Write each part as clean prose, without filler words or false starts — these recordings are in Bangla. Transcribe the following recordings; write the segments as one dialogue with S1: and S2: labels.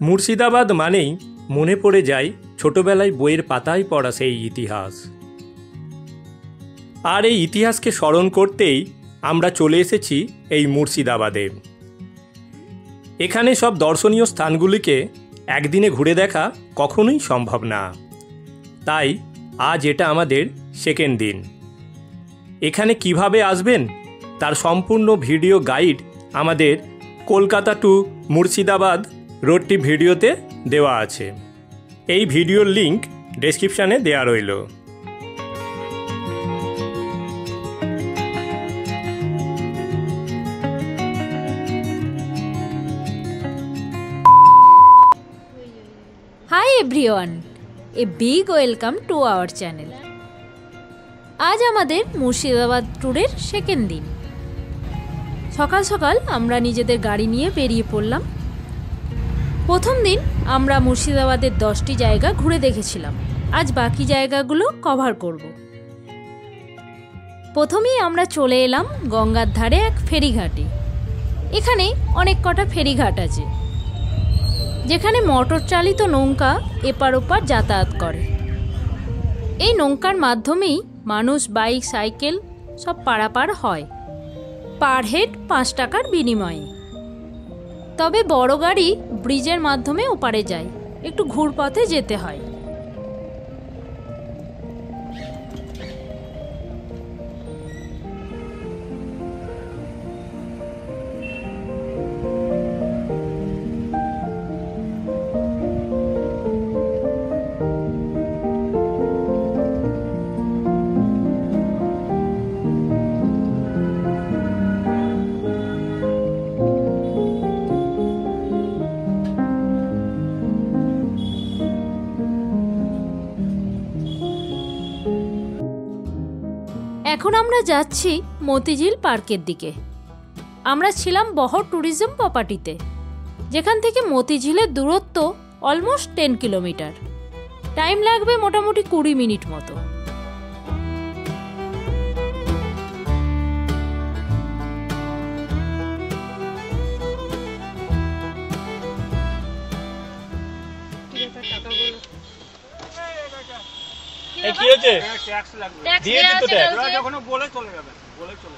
S1: মুর্শিদাবাদ মানেই মনে পড়ে যায় ছোটবেলায় বইয়ের পাতায় পড়া সেই ইতিহাস। আর এই ইতিহাসকে স্মরণ করতেই আমরা চলে এসেছি এই মুর্শিদাবাদে। এখানে সব দর্শনীয় স্থানগুলিকে একদিনে ঘুরে দেখা কখনোই সম্ভব না, তাই আজ এটা আমাদের সেকেন্ড দিন। এখানে কিভাবে আসবেন তার সম্পূর্ণ ভিডিও গাইড আমাদের কলকাতা টু মুর্শিদাবাদ রোডটি ভিডিওতে দেওয়া আছে। এই ভিডিওর লিংক ডেসক্রিপশানে দেওয়া রইল।
S2: Hi everyone, a big welcome to our channel. আজ আমাদের মুর্শিদাবাদ ট্যুরের সেকেন্ড দিন। সকাল সকাল আমরা নিজেদের গাড়ি নিয়ে বেরিয়ে পড়লাম। প্রথম দিন আমরা মুর্শিদাবাদের 10টি জায়গা ঘুরে দেখেছিলাম। আজ বাকি জায়গাগুলো কভার করব। প্রথমেই আমরা চলে এলাম গঙ্গার ধারে এক ফেরিঘাটে। এখানে অনেক কটা ফেরিঘাট আছে, যেখানে মোটর চালিত নৌকা এপার ওপার যাতায়াত করে। এই নৌকার মাধ্যমেই মানুষ, বাইক, সাইকেল সব পারাপার হয় পার হেড 5 টাকার বিনিময়ে। তবে বড় গাড়ি ব্রিজের মাধ্যমে ওপারে যায়, একটু ঘুরপথে যেতে হয়। এখন আমরা যাচ্ছি মতিঝিল পার্কের দিকে। আমরা ছিলাম বহর ট্যুরিজম প্রপার্টিতে, যেখান থেকে মতিঝিলের দূরত্ব অলমোস্ট 10 কিলোমিটার। টাইম লাগবে মোটামুটি 20 মিনিট মতো।
S1: কি হয়েছে? দিয়েছি তো ট্যাক্স।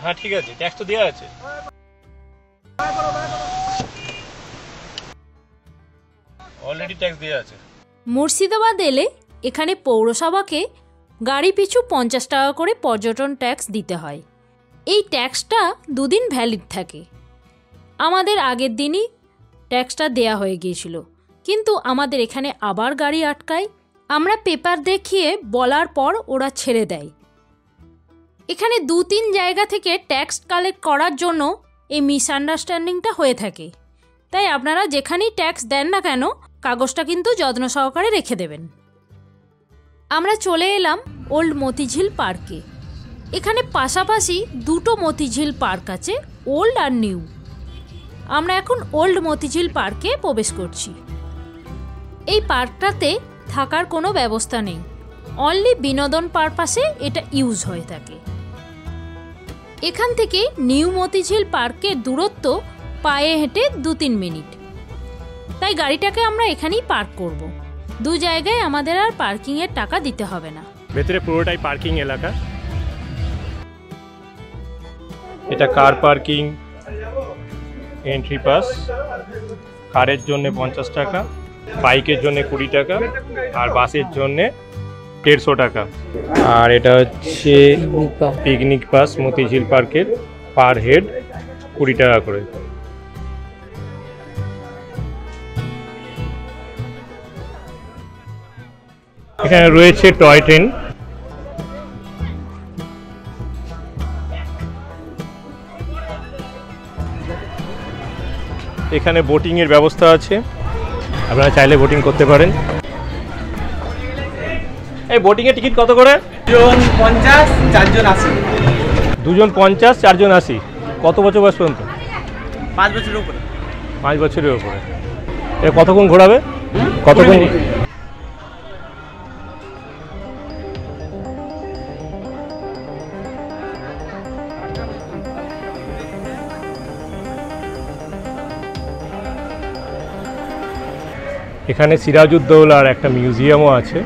S1: হ্যাঁ ঠিক আছে, ট্যাক্স তো দেওয়া আছে। অলরেডি ট্যাক্স দেওয়া আছে।
S2: মুর্শিদাবাদ এলে এখানে পৌরসভাকে গাড়ি পিছু 50 টাকা করে পর্যটন ট্যাক্স দিতে হয়। এই ট্যাক্সটা 2 দিন ভ্যালিড থাকে। আমাদের আগের দিনই ট্যাক্সটা দেয়া হয়ে গিয়েছিল, কিন্তু আমাদের এখানে আবার গাড়ি আটকায়। আমরা পেপার দেখিয়ে বলার পর ওরা ছেড়ে দেয়। এখানে 2-3 জায়গা থেকে ট্যাক্স কালেক্ট করার জন্য এই মিসআন্ডারস্ট্যান্ডিংটা হয়ে থাকে। তাই আপনারা যেখানেই ট্যাক্স দেন না কেন, কাগজটা কিন্তু যত্ন সহকারে রেখে দেবেন। আমরা চলে এলাম ওল্ড মতিঝিল পার্কে। এখানে পাশাপাশি 2টো মতিঝিল পার্ক আছে, ওল্ড আর নিউ। আমরা এখন ওল্ড মতিঝিল পার্কে প্রবেশ করছি। এই পার্কটাতে থাকার কোনো ব্যবস্থা নেই, অনলি বিনোদন পারপাসে এটা ইউজ হয়ে থাকে। এখান থেকে নিউ মতিঝিল পার্কের দূরত্ব পায়ে হেঁটে 2-3 মিনিট। তাই গাড়িটাকে আমরা এখানেই পার্ক করব। 2 জায়গায় আমাদের আর পার্কিংয়ের টাকা দিতে হবে না।
S1: ভেতরে পুরোটাই পার্কিং এলাকা। এটা কার পার্কিং, এন্ট্রি পাস। কারের জন্য 50 টাকা, বাইকের জন্য 20 টাকা, আর বাসের জন্য 150 টাকা। আর এটা হচ্ছে পিকনিক পাস মতিঝিল পার্কের, পার হেড 20 টাকা করে। এখানে রয়েছে টয় ট্রেন। এখানে বোটিংয়ের ব্যবস্থা আছে, আপনারা চাইলে বোটিং করতে পারেন। এই বোটিংয়ের টিকিট কত করে?
S3: 2জন 50, 4জন 80।
S1: 2জন 50, 4জন 80। কত বছর বয়স পর্যন্ত?
S3: 5 বছরের উপরে।
S1: 5 বছরের উপরে। এ কতক্ষণ ঘোরাবে? কতক্ষণ? এখানে সিরাজউদ্দৌলার একটা মিউজিয়ামও আছে।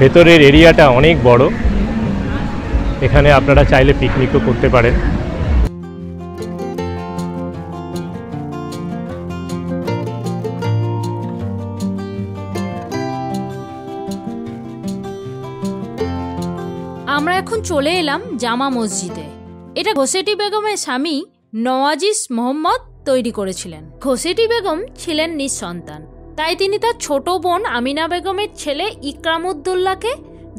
S1: ভেতরের এরিয়াটা অনেক বড়, এখানে আপনারা চাইলে পিকনিকও করতে পারেন।
S2: আমরা এখন চলে এলাম জামা মসজিদে। এটা ঘসেটি বেগমের স্বামী নওয়াজিস মোহাম্মদ তৈরি করেছিলেন। ঘসেটি বেগম ছিলেন নিঃসন্তান, তাই তিনি তার ছোট বোন আমিনা বেগমের ছেলে ইকরামউদ্দৌলাকে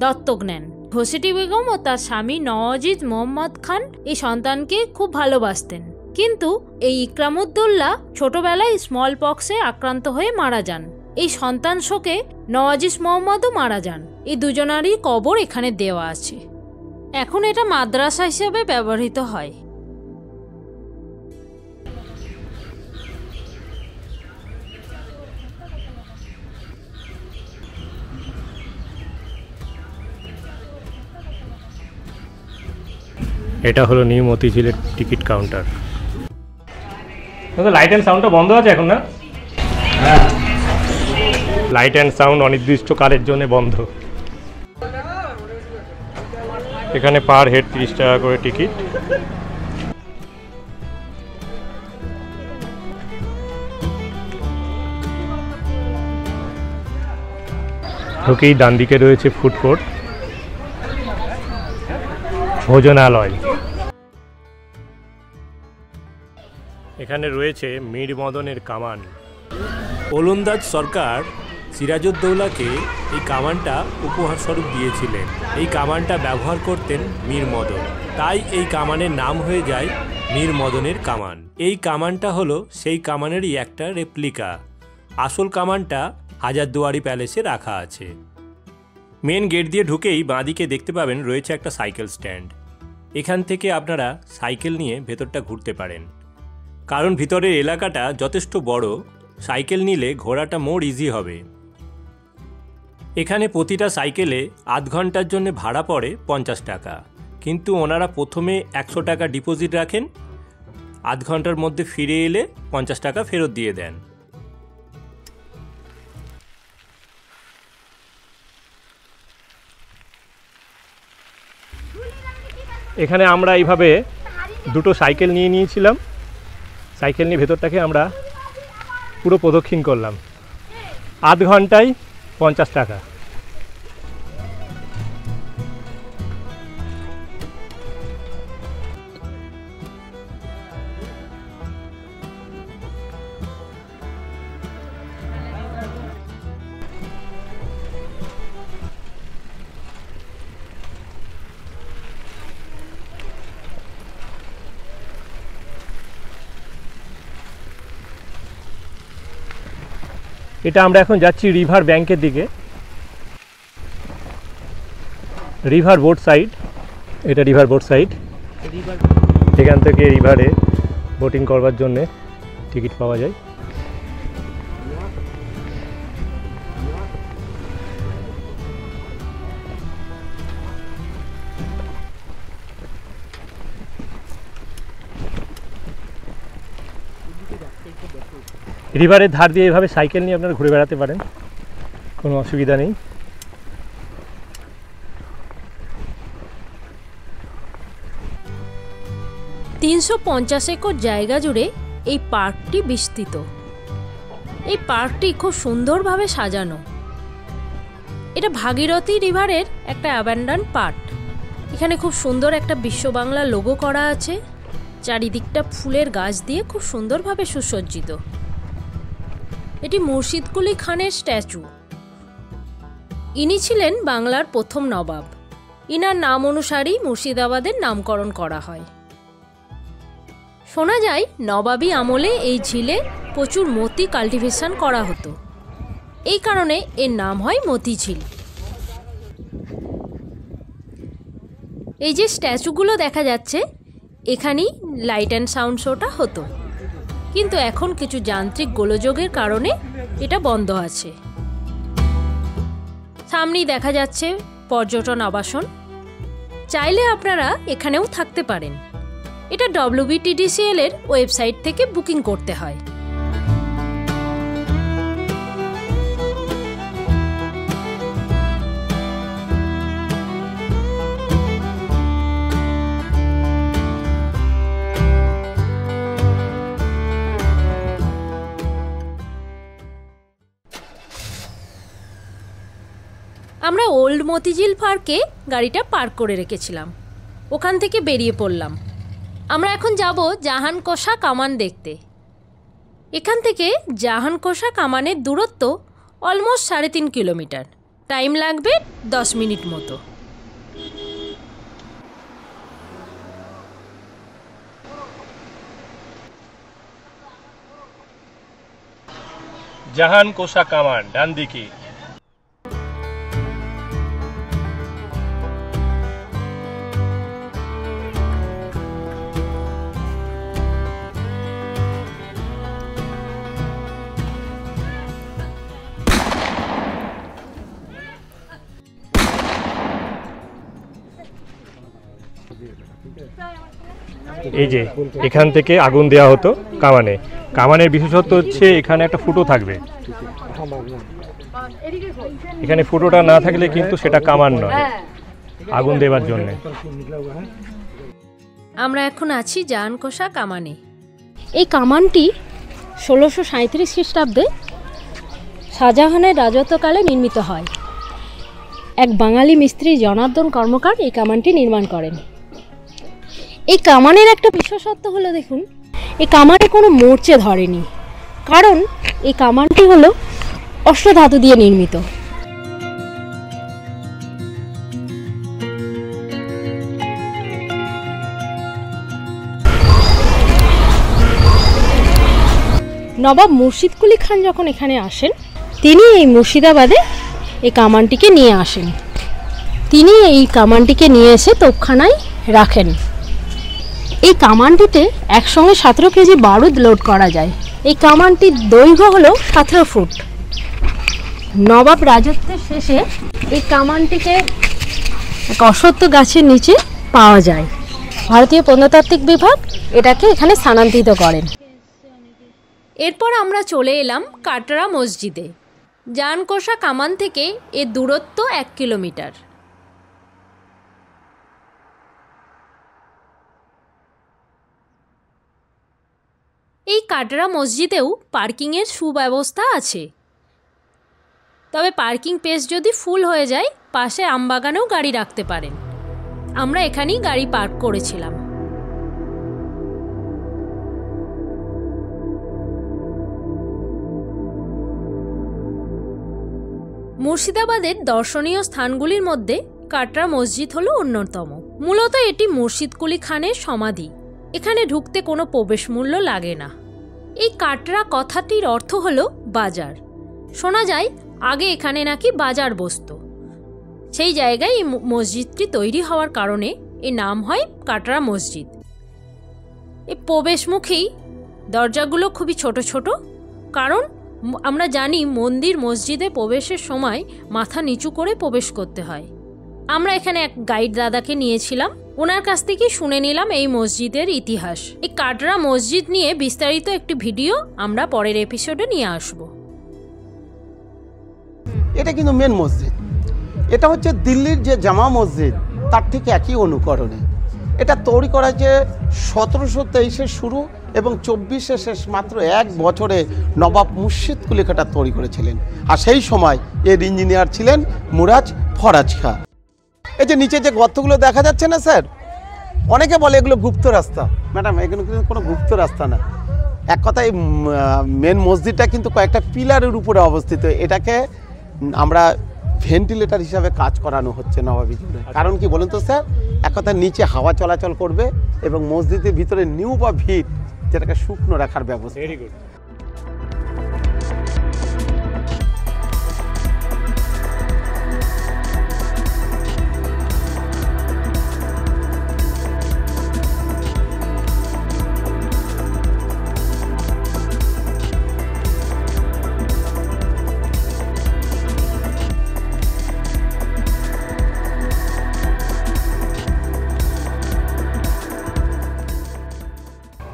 S2: দত্তক নেন। ঘসেটি বেগম ও তার স্বামী নওয়াজিস মোহাম্মদ খান এই সন্তানকে খুব ভালোবাসতেন, কিন্তু এই ইকরামউদ্দৌলা ছোটবেলায় স্মল পক্সে আক্রান্ত হয়ে মারা যান। এই সন্তান শোকে নওয়াজিস মোহাম্মদও মারা যান। এই দুজনারই কবর এখানে দেওয়া আছে। এখন এটা মাদ্রাসা হিসেবে ব্যবহৃত হয়।
S1: এটা হলো নিউ মতিঝিলের টিকিট কাউন্টার। লাইট অ্যান্ড সাউন্ডটা বন্ধ আছে এখন, না? লাইট অ্যান্ড সাউন্ড অনির্দিষ্টকালের জন্য বন্ধ। এখানে পার হেড 30 টাকা করে টিকিট। ঢুকেই ডান দিকে রয়েছে ফুড কোর্ট, ভোজনালয়। এখানে রয়েছে মীর মদনের কামান। ওলন্দাজ সরকার সিরাজউদ্দৌলাকে এই কামানটা উপহারস্বরূপ দিয়েছিলেন। এই কামানটা ব্যবহার করতেন মীর মদন, তাই এই কামানের নাম হয়ে যায় মীর মদনের কামান। এই কামানটা হলো সেই কামানেরই একটা রেপ্লিকা। আসল কামানটা হাজারদুয়ারি প্যালেসে রাখা আছে। মেন গেট দিয়ে ঢুকেই বাঁদিকে দেখতে পাবেন রয়েছে একটা সাইকেল স্ট্যান্ড। এখান থেকে আপনারা সাইকেল নিয়ে ভেতরটা ঘুরতে পারেন, কারণ ভিতরের এলাকাটা যথেষ্ট বড়। সাইকেল নিলে ঘোরাটা মোর ইজি হবে। এখানে প্রতিটা সাইকেলে আধ ঘন্টার জন্য ভাড়া পড়ে 50 টাকা, কিন্তু ওনারা প্রথমে 100 টাকা ডিপোজিট রাখেন, আধ ঘন্টার মধ্যে ফিরে এলে 50 টাকা ফেরত দিয়ে দেন। এখানে আমরা এইভাবে দুটো সাইকেল নিয়ে নিয়েছিলাম। সাইকেল নিয়ে ভেতরটাকে আমরা পুরো প্রদক্ষিণ করলাম, আধ ঘন্টায় 50 টাকা। এটা আমরা এখন যাচ্ছি রিভার ব্যাংকের দিকে, রিভার বোট সাইড। এটা রিভার বোট সাইড। এখান থেকে রিভারে বোটিং করবার জন্য টিকিট পাওয়া যায়। রিভারের ধার দিয়ে এভাবে সাইকেল নিয়ে আপনারা ঘুরে বেড়াতে পারেন, কোনো অসুবিধা নেই।
S2: $350 একর জায়গা জুড়ে এই পার্কটি বিস্তৃত। এই পার্কটি খুব সুন্দরভাবে সাজানো। এটা ভাগীরথী রিভারের একটা অ্যাবান্ডন পার্ট। এখানে খুব সুন্দর একটা বিশ্ব বাংলা লোগো করা আছে। চারিদিকটা ফুলের গাছ দিয়ে খুব সুন্দরভাবে সুসজ্জিত। এটি মুর্শিদ কুলি খানের স্ট্যাচু। ইনি ছিলেন বাংলার প্রথম নবাব। ইনার নাম অনুসারেই মুর্শিদাবাদের নামকরণ করা হয়। শোনা যায় নবাবী আমলে এই ঝিলে প্রচুর মতি কাল্টিভেশন করা হতো, এই কারণে এর নাম হয় মতিঝিল। এই যে স্ট্যাচুগুলো দেখা যাচ্ছে, এখানেই লাইট অ্যান্ড সাউন্ড শোটা হতো, কিন্তু এখন কিছু যান্ত্রিক গোলযোগের কারণে এটা বন্ধ আছে। সামনেই দেখা যাচ্ছে পর্যটন আবাসন। চাইলে আপনারা এখানেও থাকতে পারেন। এটা WBTDCL এর ওয়েবসাইট থেকে বুকিং করতে হয়। আমরা ওল্ড মতিঝিল পার্কে গাড়িটা পার্ক করে রেখেছিলাম, ওখান থেকে বেরিয়ে পড়লাম। আমরা এখন যাব জাহানকোষা কামান দেখতে। এখান থেকে জাহানকোষা কামানের দূরত্ব অলমোস্ট 3.5 কিলোমিটার। টাইম লাগবে 10 মিনিট মতো।
S1: জাহানকোষা কামান ডান দিকে। এই যে এখান থেকে আগুন দেওয়া হতো কামানে। কামানের বিশেষত্ব হচ্ছে এখানে একটা ফুটো থাকবে, এখানে ফুটোটা না থাকলে কিন্তু সেটা কামান নয়, আগুন দেওয়ার জন্য।
S2: আমরা এখন আছি জাহানকোষা কামানে। এই কামানটি 1637 খ্রিস্টাব্দে শাহজাহানের রাজত্বকালে নির্মিত হয়। এক বাঙালি মিস্ত্রি জনার্দন কর্মকার এই কামানটি নির্মাণ করেন। এই কামানের একটা বিশেষত্ব হলো, দেখুন এই কামানে কোনো মরচে ধরেনি, কারণ এই কামানটি হলো অষ্টধাতু দিয়ে নির্মিত। নবাব মুর্শিদ কুলি খান যখন এখানে আসেন, তিনি এই মুর্শিদাবাদে এই কামানটিকে নিয়ে আসেন। তিনি এই কামানটিকে নিয়ে এসে তোপখানায় রাখেন। এই কামানটিতে একসঙ্গে 17 কেজি বারুদ লোড করা যায়। এই কামানটির দৈর্ঘ্য হলো 17 ফুট। নবাব রাজত্বের শেষে এই কামানটিকে এক অশ্বত্থ গাছের নিচে পাওয়া যায়। ভারতীয় প্রত্নতাত্ত্বিক বিভাগ এটাকে এখানে স্থানান্তরিত করেন। এরপর আমরা চলে এলাম কাটরা মসজিদে। জাহানকোষা কামান থেকে এর দূরত্ব 1 কিলোমিটার। এই কাটরা মসজিদেও পার্কিংয়ের সুব্যবস্থা আছে, তবে পার্কিং পেস যদি ফুল হয়ে যায় পাশে আমবাগানেও গাড়ি রাখতে পারেন। আমরা এখানেই গাড়ি পার্ক করেছিলাম। মুর্শিদাবাদের দর্শনীয় স্থানগুলির মধ্যে কাটরা মসজিদ হলো অন্যতম। মূলত এটি মুর্শিদ কুলি খানের সমাধি। এখানে ঢুকতে কোনো প্রবেশ মূল্য লাগে না। এই কাটরা কথাটির অর্থ হলো বাজার। শোনা যায় আগে এখানে নাকি বাজার বসতো। সেই জায়গায় এই মসজিদটি তৈরি হওয়ার কারণে এর নাম হয় কাটরা মসজিদ। এই প্রবেশমুখী দরজাগুলো খুবই ছোট ছোট, কারণ আমরা জানি মন্দির মসজিদে প্রবেশের সময় মাথা নিচু করে প্রবেশ করতে হয়। আমরা এখানে এক গাইড দাদাকে নিয়েছিলাম, ওনার কাছ থেকে শুনে নিলাম এই মসজিদের ইতিহাস। এই কাটরা মসজিদ নিয়ে বিস্তারিত একটি ভিডিও আমরা পরের এপিসোডে নিয়ে আসব।
S4: এটা কিন্তু মেন মসজিদ। এটা হচ্ছে দিল্লির যে জামা মসজিদ তার ঠিক একই অনুকরণে। এটা তৈরি করা হয়েছে 1723-এ শুরু এবং 24-এ শেষ। মাত্র 1 বছরে নবাব মুর্শিদ কুলি খান তৈরি করেছিলেন। আর সেই সময় এর ইঞ্জিনিয়ার ছিলেন মুরাজ ফরাজ খাঁ। এই যে নিচে যে গর্তগুলো দেখা যাচ্ছে না স্যার, অনেকে বলে এগুলো গুপ্ত রাস্তা। ম্যাডাম, এগুলো কিন্তু কোনো গুপ্ত রাস্তা না। এক কথায় মেন মসজিদটা কিন্তু কয়েকটা পিলারের উপরে অবস্থিত। এটাকে আমরা ভেন্টিলেটর হিসাবে কাজ করানো হচ্ছে নবাবী যুগে। কারণ কি বলুন তো স্যার, এক কথায় নিচে হাওয়া চলাচল করবে এবং মসজিদের ভিতরে নিউ বা ভিড় যেটাকে শুকনো রাখার ব্যবস্থা।
S1: Very good.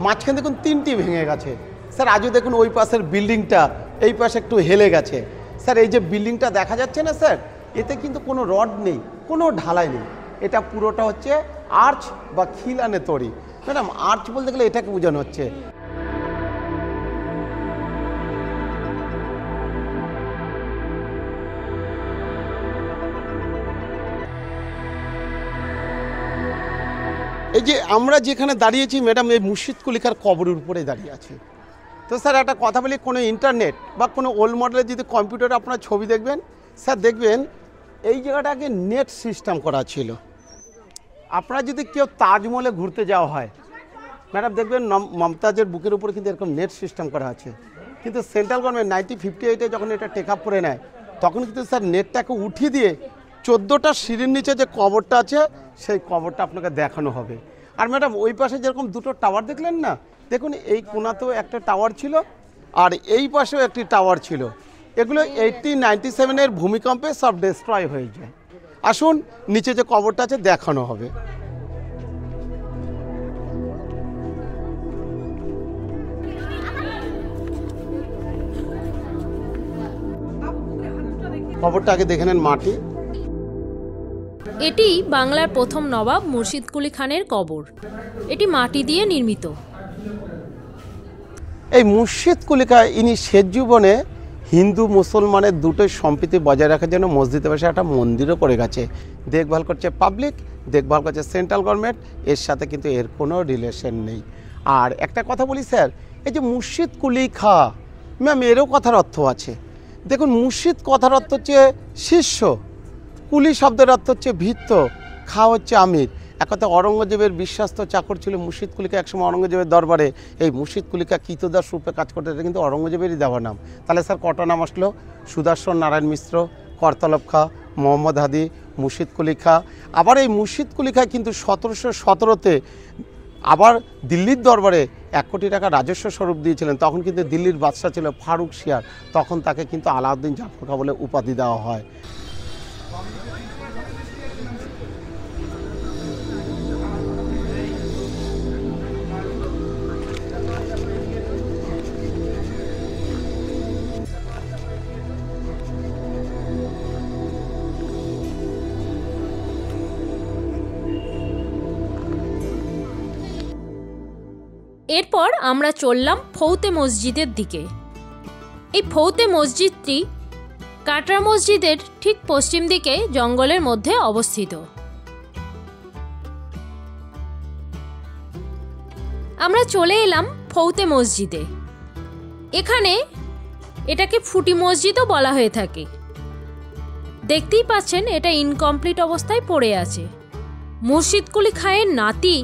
S4: মাঝখানে দেখুন 3টি ভেঙে গেছে স্যার। আজও দেখুন ওই পাশের বিল্ডিংটা এই পাশে একটু হেলে গেছে স্যার। এই যে বিল্ডিংটা দেখা যাচ্ছে না স্যার, এতে কিন্তু কোনো রড নেই, কোনো ঢালাই নেই, এটা পুরোটা হচ্ছে আর্চ বা খিলানে তৈরি। ম্যাডাম আর্চ বলতে গেলে এটাকে বোঝানো হচ্ছে। এই যে আমরা যেখানে দাঁড়িয়েছি ম্যাডাম, এই মুর্শিদ কুলিখার কবরের উপরে দাঁড়িয়ে আছি। তো স্যার একটা কথা বলি, কোনো ইন্টারনেট বা কোনো ওল্ড মডেলের যদি কম্পিউটারে আপনার ছবি দেখবেন স্যার, দেখবেন এই জায়গাটা আগে নেট সিস্টেম করা ছিল। আপনারা যদি কেউ তাজমহলে ঘুরতে যাওয়া হয় ম্যাডাম, দেখবেন মমতাজের বুকের উপরে কিন্তু এরকম নেট সিস্টেম করা আছে। কিন্তু সেন্ট্রাল গভর্নমেন্ট 1958-এ যখন এটা টেক আপ করে নেয়, তখন কিন্তু স্যার নেটটাকে উঠিয়ে দিয়ে 14টা সিঁড়ির নিচে যে কবরটা আছে সেই কবরটা আপনাকে দেখানো হবে। আর ম্যাডাম ওই পাশে যেরকম দুটো টাওয়ার দেখলেন না, দেখুন এই কোণাতেও একটা টাওয়ার ছিল আর এই পাশেও একটি টাওয়ার ছিল। এগুলো 1897-এর ভূমিকম্পে সব ডিস্ট্রয় হয়ে যায়। আসুন নিচে যে কবরটা আছে দেখানো হবে। কবরটা আগে দেখে নেন, মাটি।
S2: এটি বাংলার প্রথম নবাব মুর্শিদ কুলি খানের কবর। এটি মাটি দিয়ে নির্মিত।
S4: এই মুর্শিদ কুলি খাঁ ইনি শেষ জীবনে হিন্দু মুসলমানের দুটোই সম্প্রীতি বজায় রাখার জন্য মসজিদে বসে একটা মন্দিরও করে গেছে। দেখভাল করছে পাবলিক, দেখভাল করছে সেন্ট্রাল গভর্নমেন্ট, এর সাথে কিন্তু এর কোনো রিলেশন নেই। আর একটা কথা বলি স্যার, এই যে মুর্শিদ কুলি খাঁ ম্যাম, এরও কথার অর্থ আছে। দেখুন মুর্শিদ কথার অর্থ হচ্ছে শিষ্য, কুলি শব্দের অর্থ হচ্ছে ভিত্ত, খাঁ হচ্ছে আমির। এক কথা অরঙ্গজেবের বিশ্বাস্ত চাকর ছিল মুর্শিদ কুলি খাঁ। একসময় অরঙ্গজেবের দরবারে এই মুর্শিদ কুলি খাঁ কৃতদাস রূপে কাজ করতে, এটা কিন্তু অরঙ্গজেবেরই দেওয়া নাম। তাহলে স্যার কটা নাম আসলো? সুদর্শন নারায়ণ মিশ্র, করতলব খাঁ, মোহাম্মদ হাদি, মুর্শিদ কুলি খাঁ। আবার এই মুর্শিদ কুলি খাঁ কিন্তু 1717-তে আবার দিল্লির দরবারে 1 কোটি টাকা রাজস্ব স্বরূপ দিয়েছিলেন। তখন কিন্তু দিল্লির বাদশাহ ছিল ফারুক শিয়ার, তখন তাকে কিন্তু আলাউদ্দিন জাফর খাঁ বলে উপাধি দেওয়া হয়।
S2: এরপর আমরা চললাম ফৌতে মসজিদের দিকে। এই ফৌতে মসজিদটি কাটরা মসজিদের ঠিক পশ্চিম দিকে জঙ্গলের মধ্যে অবস্থিত। আমরা চলে এলাম ফৌতে মসজিদে। এখানে এটাকে ফুটি মসজিদও বলা হয়ে থাকে। দেখতেই পাচ্ছেন এটা ইনকমপ্লিট অবস্থায় পড়ে আছে। মুর্শিদ কুলি খাঁয়ের নাতি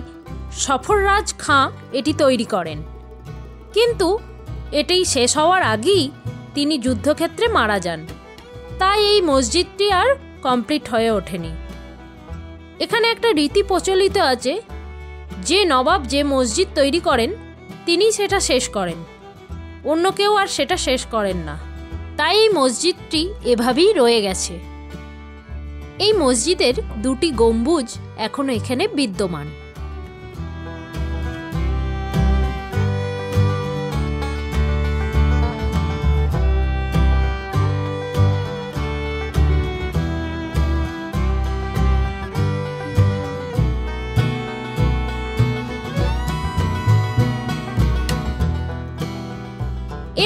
S2: সফররাজ খাঁ এটি তৈরি করেন, কিন্তু এটি শেষ হওয়ার আগেই তিনি যুদ্ধক্ষেত্রে মারা যান, তাই এই মসজিদটি আর কমপ্লিট হয়ে ওঠেনি। এখানে একটা রীতি প্রচলিত আছে, যে নবাব যে মসজিদ তৈরি করেন তিনি সেটা শেষ করেন, অন্য কেউ আর সেটা শেষ করেন না। তাই এই মসজিদটি এভাবেই রয়ে গেছে। এই মসজিদের 2টি গম্বুজ এখনো এখানে বিদ্যমান।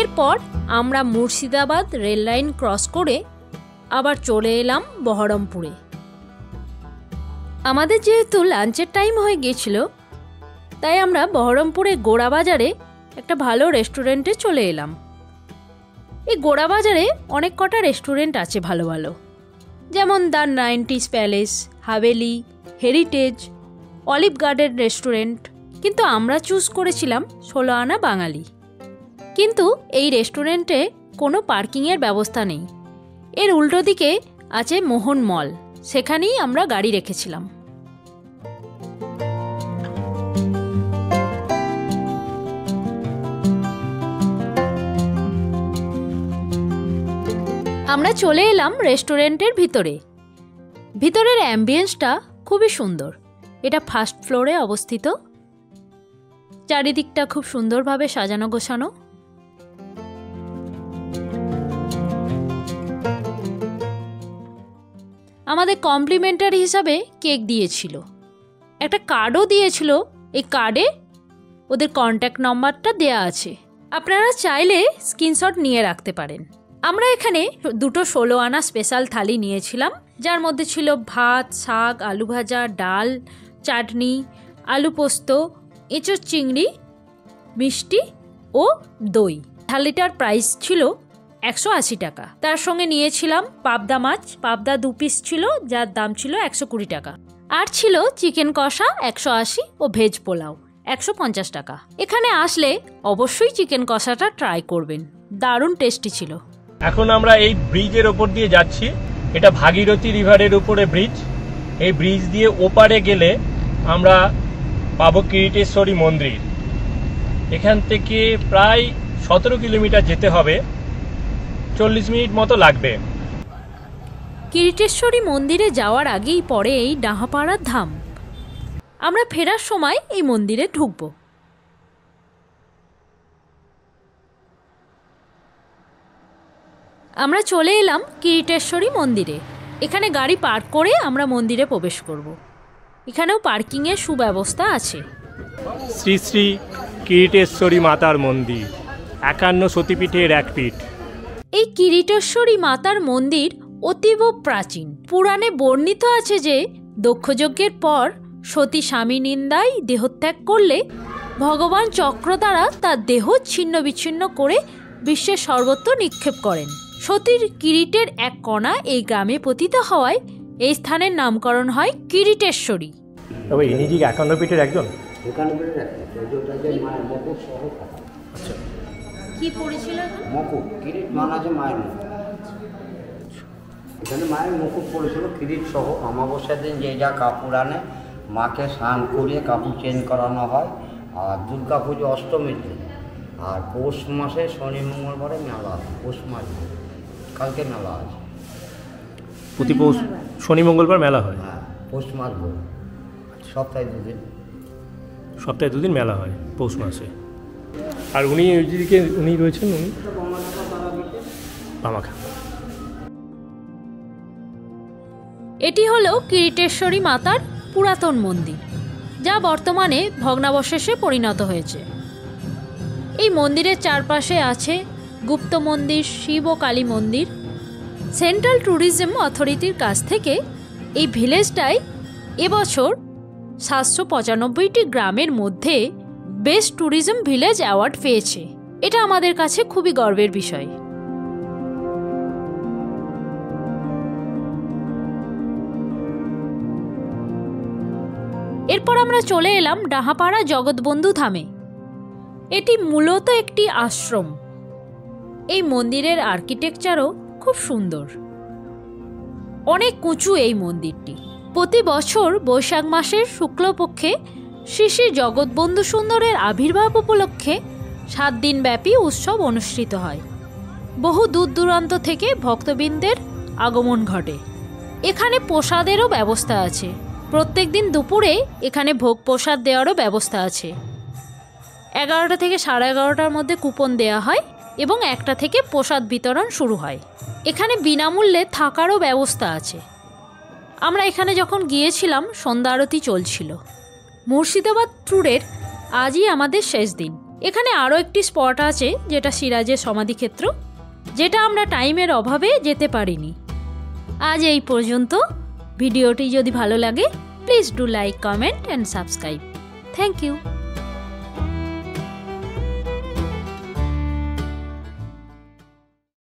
S2: এরপর আমরা মুর্শিদাবাদ রেল লাইন ক্রস করে আবার চলে এলাম বহরমপুরে। আমাদের যেহেতু লাঞ্চের টাইম হয়ে গিয়েছিল, তাই আমরা বহরমপুরে গোড়াবাজারে একটা ভালো রেস্টুরেন্টে চলে এলাম। এই গোড়াবাজারে অনেক কটা রেস্টুরেন্ট আছে ভালো ভালো, যেমন the 90s palace, Haveli, heritage, olive garden restaurant. কিন্তু আমরা চুজ করেছিলাম 16 আনা বাঙালি। কিন্তু এই রেস্টুরেন্টে কোনো পার্কিংয়ের ব্যবস্থা নেই। এর উল্টো দিকে আছে মোহন মল, সেখানেই আমরা গাড়ি রেখেছিলাম। আমরা চলে এলাম রেস্টুরেন্টের ভিতরে। ভিতরের অ্যাম্বিয়েন্সটা খুবই সুন্দর। এটা ফার্স্ট ফ্লোরে অবস্থিত। চারিদিকটা খুব সুন্দরভাবে সাজানো গোছানো। আমাদের কমপ্লিমেন্টারি হিসাবে কেক দিয়েছিল, একটা কার্ডও দিয়েছিল। এই কার্ডে ওদের কন্ট্যাক্ট নম্বরটা দেয়া আছে, আপনারা চাইলে স্ক্রিনশট নিয়ে রাখতে পারেন। আমরা এখানে 2 16 আনা স্পেশাল থালি নিয়েছিলাম, যার মধ্যে ছিল ভাত, শাক, আলু ভাজা, ডাল, চাটনি, আলু পোস্ত, এঁচোড় চিংড়ি, মিষ্টি ও দই। থালিটার প্রাইস ছিল 180 টাকা। তার সঙ্গে নিয়েছিলাম পাবদা মাছ, পাবদা 2 পিস ছিল, যার দাম ছিল 120 টাকা। আর ছিল চিকেন কষা 180 ও ভেজ পোলাও 150 টাকা। এখানে আসলে অবশ্যই চিকেন কষাটা ট্রাই করবেন, দারুণ টেস্টি ছিল।
S1: এখন আমরা এই ব্রিজের ওপর দিয়ে যাচ্ছি, এটা ভাগীরথী রিভারের উপরে ব্রিজ। এই ব্রিজ দিয়ে ওপারে গেলে আমরা পাবো কিরিটেশ্বরী মন্দির। এখান থেকে প্রায় 17 কিলোমিটার যেতে হবে, 40 মিনিট মতো লাগবে।
S2: কিরিটেশ্বরী মন্দিরে যাওয়ার আগেই পড়ে এই ডাহাপাড়ার ধাম। আমরা ফেরার সময় এই মন্দিরে ঢুকব। আমরা চলে এলাম কিরিটেশ্বরী মন্দিরে। এখানে গাড়ি পার্ক করে আমরা মন্দিরে প্রবেশ করব। এখানেও পার্কিংয়ের সুব্যবস্থা আছে।
S1: শ্রী শ্রী কিরিটেশ্বরী মাতার মন্দির, 51 সতীপীঠের এক পীঠ।
S2: এই কিরিটেশ্বরী মাতার মন্দির অতীব প্রাচীন। পুরাণে বর্ণিত আছে যে দক্ষযজ্ঞের পর সতী স্বামী নিন্দায় দেহত্যাগ করলে ভগবান চক্র দ্বারা তার দেহ ছিন্ন বিচ্ছিন্ন করে বিশ্বের সর্বত্র নিক্ষেপ করেন। সতীর কিরিটের এক কণা এই গ্রামে পতিত হওয়ায় এই স্থানের নামকরণ হয় কিরিটেশ্বরী।
S1: তবে ইনি কি 51 পীঠের একজন?
S2: আচ্ছা, কি পড়েছিল?
S5: মুকুট, কিরিট মানে আছে মায়ের মুকুট। এখানে মায়ের মুকুট পড়েছিল কিরিট সহ। অমাবস্যার দিন যে যা কাপড় আনে মাকে স্নান করিয়ে কাপড় চেঞ্জ করানো হয়। আর দুর্গা পুজো অষ্টমীর দিন, আর পৌষ মাসে শনি মঙ্গলবারে মেলা আছে। পৌষ মাস কালকে মেলা আছে,
S1: প্রতি পৌষ শনি মঙ্গলবার মেলা হয়।
S5: হ্যাঁ, পৌষ মাস বল, সপ্তাহে 2 দিন।
S1: সপ্তাহে 2 দিন মেলা হয় পৌষ মাসে। আর উনি ওইদিকে উনি রয়েছেন, উনি বামাখা।
S2: এটি হলো কিরিটেশ্বরী মাতার পুরাতন মন্দির, যা বর্তমানে ভগ্নাবশেষে পরিণত হয়েছে। এই মন্দিরের চারপাশে আছে গুপ্ত মন্দির, শিব ও কালী মন্দির। সেন্ট্রাল ট্যুরিজম অথরিটির কাছ থেকে এই ভিলেজটায় এবছর 795টি গ্রামের মধ্যে বেস্ট ট্যুরিজম ভিলেজ অ্যাওয়ার্ড পেয়েছে। এটা আমাদের কাছে খুবই গর্বের বিষয়। এরপর আমরা চলে এলাম ডাহাপাড়া জগৎবন্ধু ধামে। এটি মূলত একটি আশ্রম। এই মন্দিরের আর্কিটেকচারও খুব সুন্দর, অনেক উঁচু এই মন্দিরটি। প্রতি বছর বৈশাখ মাসের শুক্লপক্ষে শ্রী শ্রী জগৎবন্ধু সুন্দরের আবির্ভাব উপলক্ষে 7 দিনব্যাপী উৎসব অনুষ্ঠিত হয়। বহু দূর দূরান্ত থেকে ভক্তবৃন্দের আগমন ঘটে। এখানে প্রসাদেরও ব্যবস্থা আছে। প্রত্যেক দিন দুপুরে এখানে ভোগ প্রসাদ দেওয়ারও ব্যবস্থা আছে। 11টা থেকে 11:30টার মধ্যে কুপন দেওয়া হয় এবং 1টা থেকে প্রসাদ বিতরণ শুরু হয়। এখানে বিনামূল্যে থাকারও ব্যবস্থা আছে। আমরা এখানে যখন গিয়েছিলাম সন্ধ্যা আরতি চলছিল। মুর্শিদাবাদ ট্যুরের আজই আমাদের শেষ দিন। এখানে আরও একটি স্পট আছে, যেটা সিরাজের সমাধিক্ষেত্র, যেটা আমরা টাইমের অভাবে যেতে পারিনি। আজ এই পর্যন্ত। ভিডিওটি যদি ভালো লাগে please do like, comment and subscribe. Thank you.